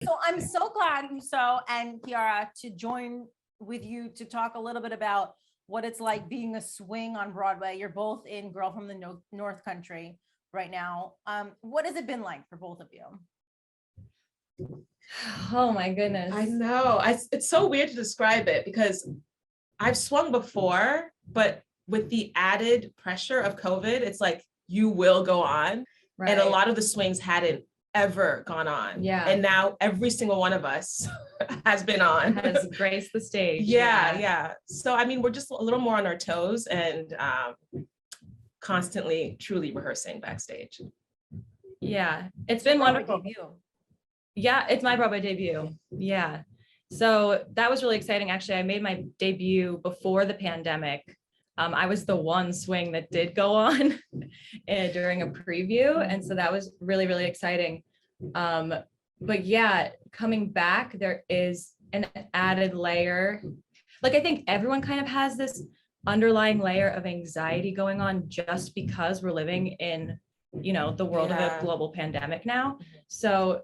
So I'm so glad, Housso and Chiara, to join with you to talk a little bit about what it's like being a swing on Broadway. You're both in Girl from the North Country right now. What has it been like for both of you? Oh my goodness. I know. It's so weird to describe it because I've swung before, but with the added pressure of COVID, it's like you will go on. Right. And a lot of the swings hadn't ever gone on. Yeah. And now every single one of us has been on. Has graced the stage. Yeah. So I mean, we're just a little more on our toes and constantly truly rehearsing backstage. Yeah. It's been wonderful. Debut. Yeah, it's my Broadway debut. Yeah. So that was really exciting. Actually, I made my debut before the pandemic. I was the one swing that did go on during a preview. And so that was really, really exciting. But yeah, coming back, there is an added layer. Like, I think everyone kind of has this underlying layer of anxiety going on just because we're living in, you know, the world of a global pandemic now. So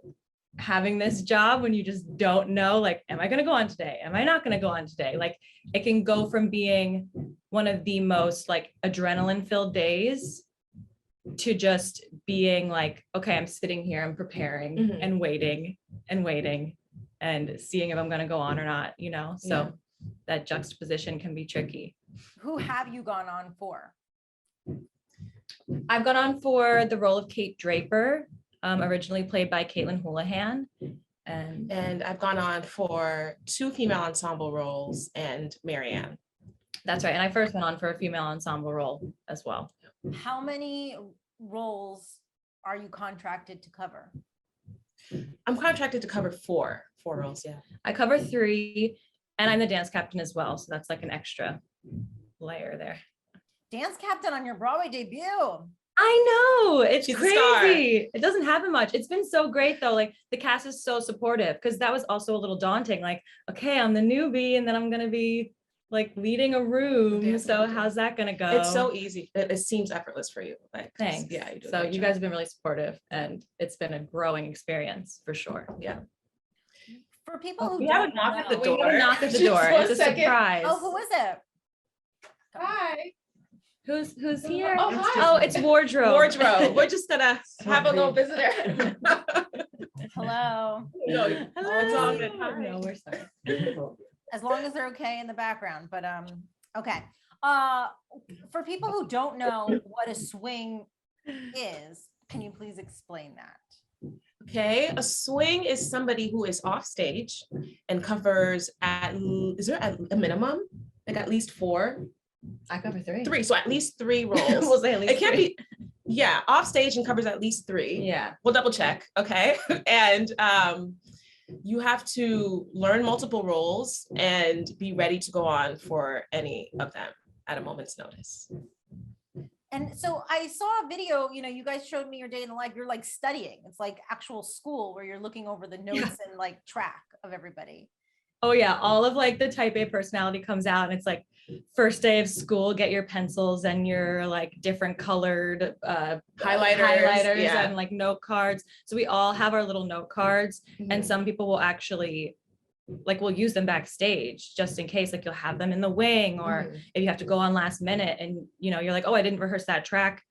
having this job when you just don't know, like, am I going to go on today? Am I not going to go on today? Like, it can go from being one of the most like adrenaline filled days to just being like, okay, I'm sitting here, I'm preparing and waiting and seeing if I'm going to go on or not, you know? So that juxtaposition can be tricky. Who have you gone on for? I've gone on for the role of Kate Draper, originally played by Caitlin Houlihan. And I've gone on for 2 female ensemble roles and Marianne. That's right. And I first went on for a female ensemble role as well. How many roles are you contracted to cover? I'm contracted to cover 4 roles, yeah. I cover 3, and I'm the dance captain as well. So that's like an extra layer there. Dance captain on your Broadway debut. I know, it's She's a star. crazy. It doesn't happen much. It's been so great though. Like, the cast is so supportive, because that was also a little daunting. Like, okay, I'm the newbie and then I'm gonna be like leading a room. So how's that gonna go? It's so easy. It seems effortless for you. Like, Thanks. Yeah, you do. So you guys have been really supportive, and it's been a growing experience for sure. Yeah. For people who We have a don't knock at the know- door. We have a knock at the Just door. 1 It's a second. surprise. Oh, who is it? Hi. Who's here? Oh, hi. Oh, it's wardrobe. Wardrobe. We're just gonna have a little visitor. Hello. No, it's all good. Hi. No, we're sorry. As long as they're okay in the background, but okay. For people who don't know what a swing is, can you please explain that? Okay, a swing is somebody who is off stage and covers is there a minimum? Like at least 4? I cover 3. 3, so at least 3 roles. We'll say at least It can't 3. be, off stage and covers at least 3. Yeah. We'll double check, okay? And you have to learn multiple roles and be ready to go on for any of them at a moment's notice. And so I saw a video, you know, you guys showed me your day in the life. You're like studying. It's like actual school where you're looking over the notes and like track of everybody. Oh yeah, all of like the type A personality comes out, and it's like first day of school, get your pencils and your like different colored highlighters yeah. and like note cards. So we all have our little note cards, and some people will actually like, we'll use them backstage just in case, like you'll have them in the wing, or if you have to go on last minute and you know, you're like, oh, I didn't rehearse that track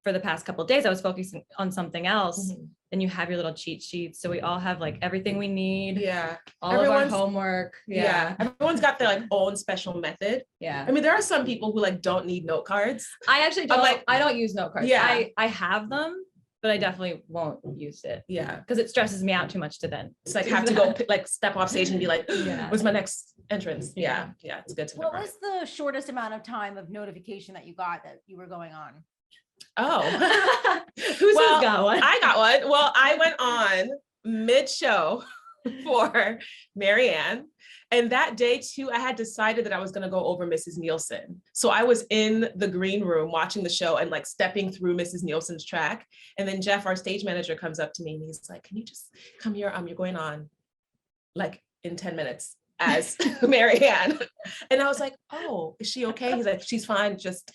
for the past couple of days, I was focusing on something else. Then you have your little cheat sheets. So we all have like everything we need. Yeah. All of our homework. Yeah. Everyone's got their like own special method. Yeah. I mean, there are some people who like don't need note cards. I actually don't like, I don't use note cards. Yeah. I have them, but I definitely won't use it. Yeah. Because it stresses me out too much to then. It's like have to go like step off stage and be like, Yeah. what's my next entrance? Yeah. Yeah. It's good to know. What was the shortest amount of time of notification that you got that you were going on? Oh, Who's got one? I got one. Well, I went on mid-show for Marianne. And that day too, I had decided that I was going to go over Mrs. Nielsen. So I was in the green room watching the show and like stepping through Mrs. Nielsen's track. And then Jeff, our stage manager, comes up to me and he's like, can you just come here? You're going on like in 10 minutes. as Marianne. And I was like, oh, is she okay? He's like, she's fine. Just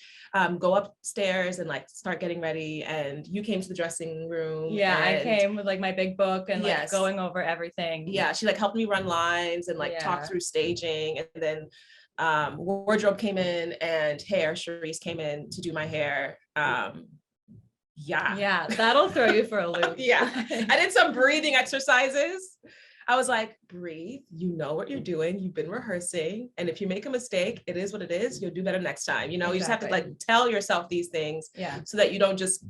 go upstairs and like start getting ready. And you came to the dressing room. Yeah, I and came with like my big book and like Yes. going over everything. Yeah, she like helped me run lines and like talk Yeah. through staging. And then wardrobe came in and hair, Charisse came in to do my hair. Yeah, that'll throw you for a loop. Yeah, I did some breathing exercises. I was like, breathe, you know what you're doing. You've been rehearsing. And if you make a mistake, it is what it is. You'll do better next time. You know, you just have to like tell yourself these things so that you don't just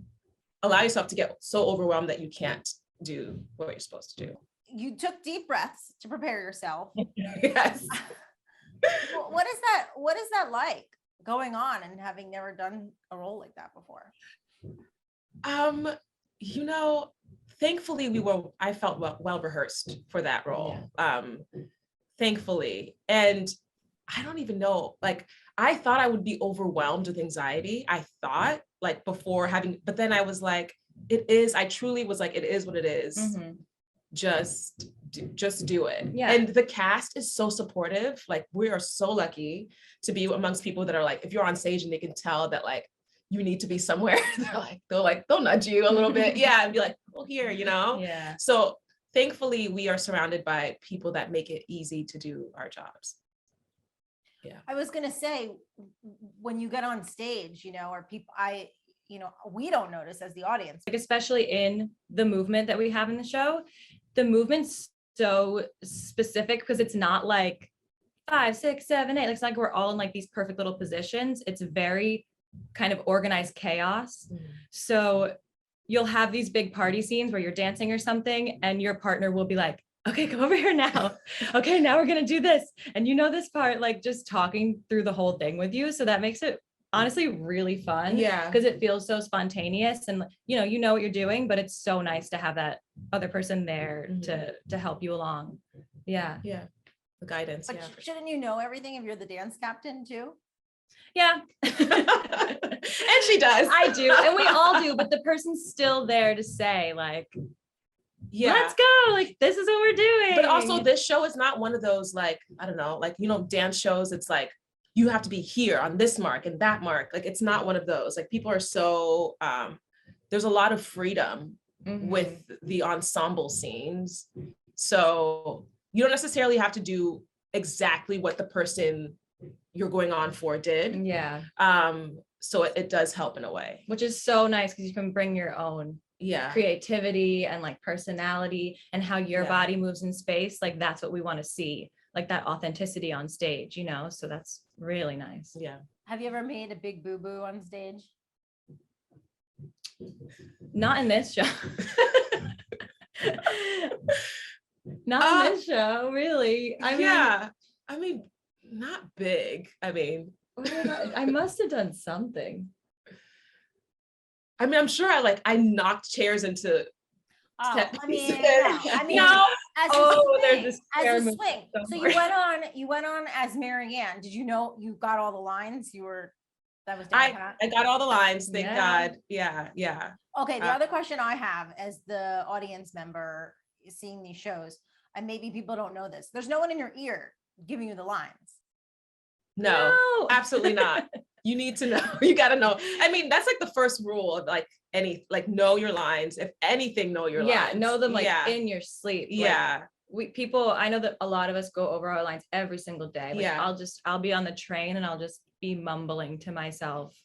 allow yourself to get so overwhelmed that you can't do what you're supposed to do. You took deep breaths to prepare yourself. Yes. What is that like going on and having never done a role like that before? You know, thankfully I felt well rehearsed for that role. Thankfully. And I don't even know, like, I thought I would be overwhelmed with anxiety. I thought like before but then I was like, I truly was like, it is what it is. Mm-hmm. Just do it. Yeah. And the cast is so supportive. Like, we are so lucky to be amongst people that are like, if you're on stage and they can tell that like, you need to be somewhere, they'll nudge you a little bit. Yeah. And be like, well, here, you know? Yeah. So thankfully we are surrounded by people that make it easy to do our jobs. Yeah. I was going to say, when you get on stage, you know, or people, we don't notice as the audience. Like, especially in the movement that we have in the show, the movement's so specific because it's not like 5, 6, 7, 8. It's like we're all in like these perfect little positions. It's very kind of organized chaos. So you'll have these big party scenes where you're dancing or something and your partner will be like, okay, come over here now. Okay, now we're going to do this. And you know this part, like just talking through the whole thing with you. So that makes it honestly really fun. Yeah. Because it feels so spontaneous and you know what you're doing, but it's so nice to have that other person there to help you along. Yeah. Yeah. The guidance. But shouldn't you know everything if you're the dance captain too? Yeah. And she does. I do. And we all do, but the person's still there to say like, let's go. Like, this is what we're doing. But also this show is not one of those, like, I don't know, like, you know, dance shows. It's like, you have to be here on this mark and that mark. Like, it's not one of those. Like, people are so, there's a lot of freedom with the ensemble scenes. So you don't necessarily have to do exactly what the person you're going on for did. Yeah. So it does help in a way. Which is so nice because you can bring your own creativity and like personality and how your body moves in space. Like, that's what we want to see. Like that authenticity on stage, you know? So that's really nice. Yeah. Have you ever made a big boo-boo on stage? Not in this show. Not in this show, really. I mean, not big. I mean, I must have done something. I mean, I'm sure I knocked chairs into. There's a swing. So you went on as Marianne. Did you know you got all the lines? That was down pat? I got all the lines, thank God. Yeah. Okay, the other question I have as the audience member seeing these shows, and maybe people don't know this, there's no one in your ear giving you the lines. No. Absolutely not. You need to know. You got to know. I mean, that's like the first rule of like know your lines. If anything, know your lines. Yeah, know them like in your sleep. Yeah. I know that a lot of us go over our lines every single day. Like, I'll be on the train and I'll just be mumbling to myself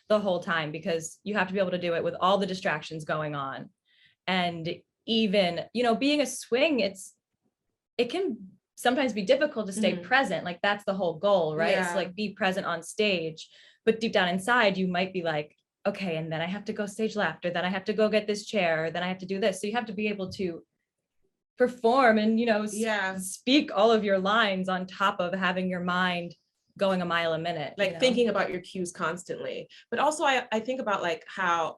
the whole time because you have to be able to do it with all the distractions going on. And even, you know, being a swing, it can sometimes be difficult to stay present. Like, that's the whole goal, right? It's like be present on stage, but deep down inside, you might be like, okay, and then I have to go stage left, or then I have to go get this chair, or then I have to do this. So you have to be able to perform and, you know, speak all of your lines on top of having your mind going a mile a minute. Like, thinking about your cues constantly. But also I think about like how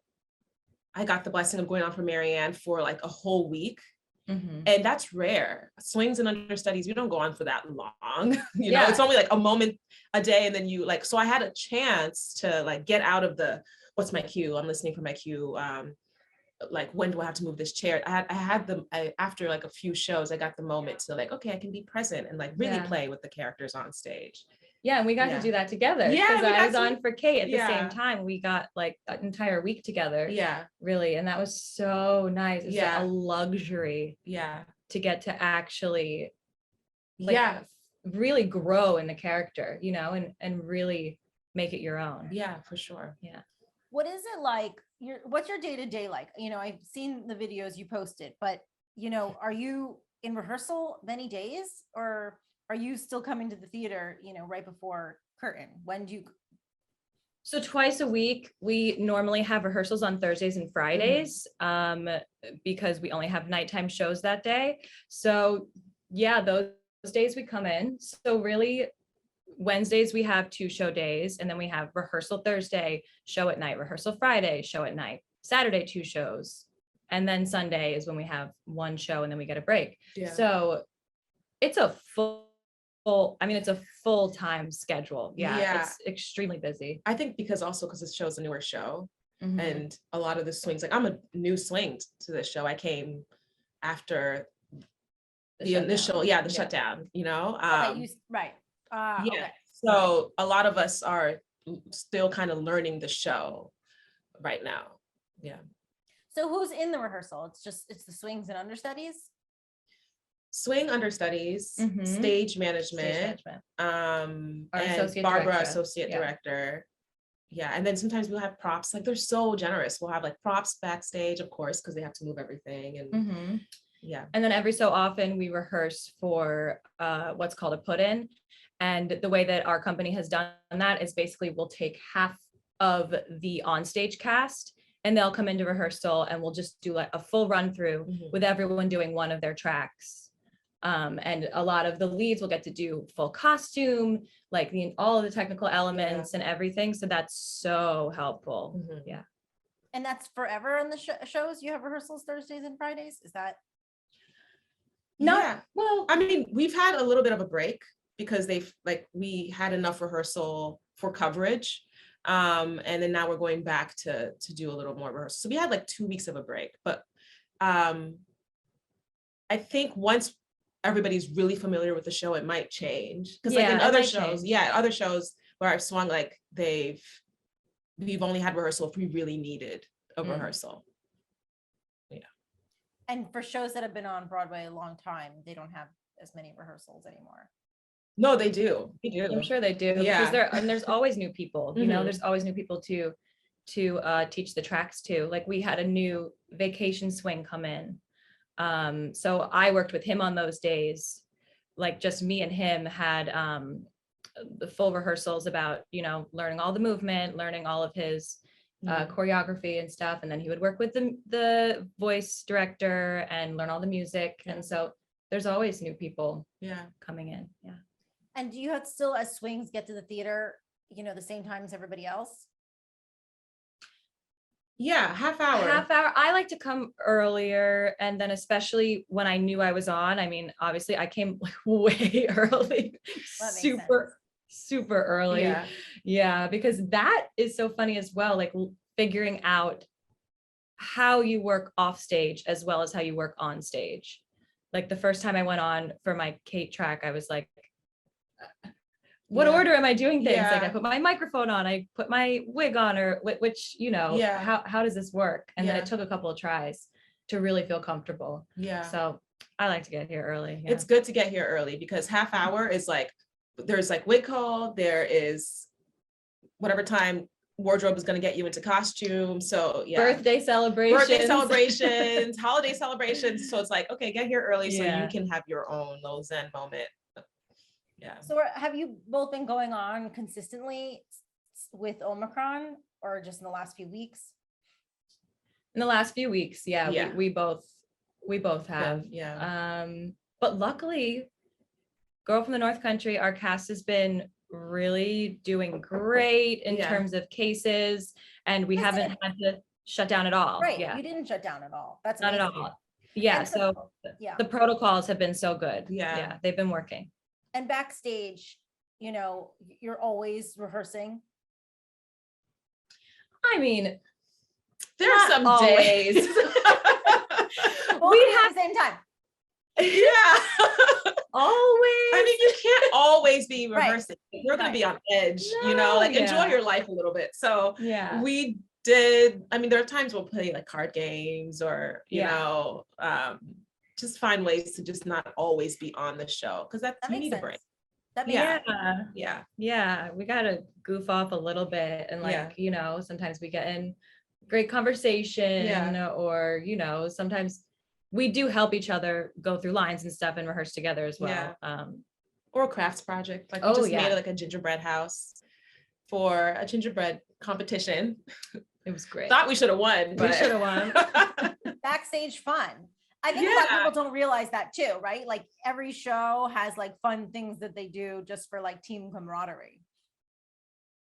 I got the blessing of going on for Marianne for like a whole week. And that's rare. Swings and understudies, you don't go on for that long. You know, it's only like a moment a day. And then you like, so I had a chance to like get out of what's my cue? I'm listening for my cue. like, when do I have to move this chair? After like a few shows, I got the moment to like, okay, I can be present and like really play with the characters on stage. Yeah, and we got to do that together. Yeah, because we I got was to- on for Kate at the Yeah. same time. We got like an entire week together. Yeah, Really, and that was so nice. It's Yeah. a luxury yeah, to get to actually yeah, really grow in the character, you know, and really make it your own. yeah, for sure. What is it like? What's your day-to-day like? You know, I've seen the videos you posted, but you know, are you in rehearsal many days, or are you still coming to the theater, you know, right before curtain? When do you? So twice a week, we normally have rehearsals on Thursdays and Fridays, because we only have nighttime shows that day. So yeah, those days we come in. So really, Wednesdays we have 2 show days, and then we have rehearsal Thursday, show at night, rehearsal Friday, show at night, Saturday 2 shows, and then Sunday is when we have 1 show, and then we get a break. Yeah. So it's a it's a full-time schedule. Yeah. It's extremely busy. I think because the show's a newer show, Mhm. and a lot of the swings, like I'm a new swing to this show. I came after the initial, the shutdown, you know? Okay, right. Yeah. Okay. So a lot of us are still kind of learning the show right now. Yeah. So who's in the rehearsal? It's the swings and understudies. Swing understudies, Mhm. stage management, Our and associate Barbara, director. associate Yeah. director. Yeah. And then sometimes we'll have props. Like they're so generous. We'll have like props backstage, of course, because they have to move everything. And Mhm. yeah. And then every so often we rehearse for what's called a put-in. And the way that our company has done that is basically we'll take half of the onstage cast and they'll come into rehearsal and we'll just do like a full run through Mhm. with everyone doing one of their tracks. And a lot of the leads will get to do full costume, like all of the technical elements and everything. So that's so helpful. Mhm. Yeah. And that's forever on the shows. You have rehearsals Thursdays and Fridays. Is that? Yeah. Well, I mean, we've had a little bit of a break because we had enough rehearsal for coverage. And then now we're going back to do a little more rehearsal. So we had like 2 weeks of a break, but I think once everybody's really familiar with the show, it might change. Because like in other shows, other shows where I've swung, like we've only had rehearsal if we really needed a rehearsal. And for shows that have been on Broadway a long time, they don't have as many rehearsals anymore. No, they do. They do. I'm sure they do. Yeah. Because there's always new people, you know, Mhm. there's always new people to teach the tracks to. Like we had a new vacation swing come in. So I worked with him on those days. Like just me and him had the full rehearsals about, you know, learning all the movement, learning all of his choreography and stuff. And then he would work with the voice director and learn all the music. Yeah. And so there's always new people coming in. Yeah. And do you have still, as swings, get to the theater, you know, the same time as everybody else? Yeah, half hour. I like to come earlier, and then especially when I knew I was on. I mean, obviously I came like way early, super early. Yeah, because that is so funny as well, like figuring out how you work off stage as well as how you work on stage. Like the first time I went on for my Kate track, I was like, what order am I doing things? Like I put my microphone on, I put my wig on, or which, you know, how does this work? And then it took a couple of tries to really feel comfortable. Yeah. So I like to get here early. It's good to get here early because half hour is like, there's like wig call, there is whatever time wardrobe is going to get you into costume. So birthday celebrations, holiday celebrations. So it's like, okay, get here early so you can have your own little Zen moment. Yeah. So have you both been going on consistently with Omicron, or just in the last few weeks? In the last few weeks, we both have. But luckily, Girl from the North Country, our cast has been really doing great in terms of cases, and we haven't had to shut down at all. Right. You didn't shut down at all. That's not amazing. at all. Yeah. So the protocols have been so good. Yeah. They've been working. And backstage, you know, you're always rehearsing. I mean, There are Not some always. days. Both We of you have- at the same time. Yeah. Always. I mean, you can't always be Right. rehearsing. You're going Right. to be on edge, you No, know, like yeah. enjoy your life a little bit. So Yeah. we did, I mean, there are times we'll play like card games or, you Yeah. know, just find ways to just not always be on the show because That you makes need a sense. break. That makes Yeah. sense. Yeah. Yeah, we gotta goof off a little bit and like, Yeah. you know, sometimes we get in great conversation Yeah. or, you know, sometimes we do help each other go through lines and stuff and rehearse together as well. Or a crafts project. Like we Oh, just yeah. made like a gingerbread house for a gingerbread competition. It was great. Thought we should have won, We but should have won. Backstage fun. I think a lot of Yeah. people don't realize that too, right? Like every show has like fun things that they do just for like team camaraderie.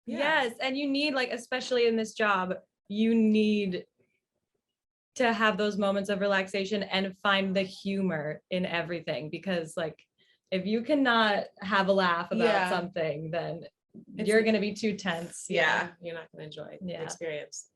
Yeah. Yes, and you need like, especially in this job, you need to have those moments of relaxation and find the humor in everything because like if you cannot have a laugh about Yeah. something, then It's- you're going to be too tense. Yeah, you're not going to enjoy Yeah. the experience.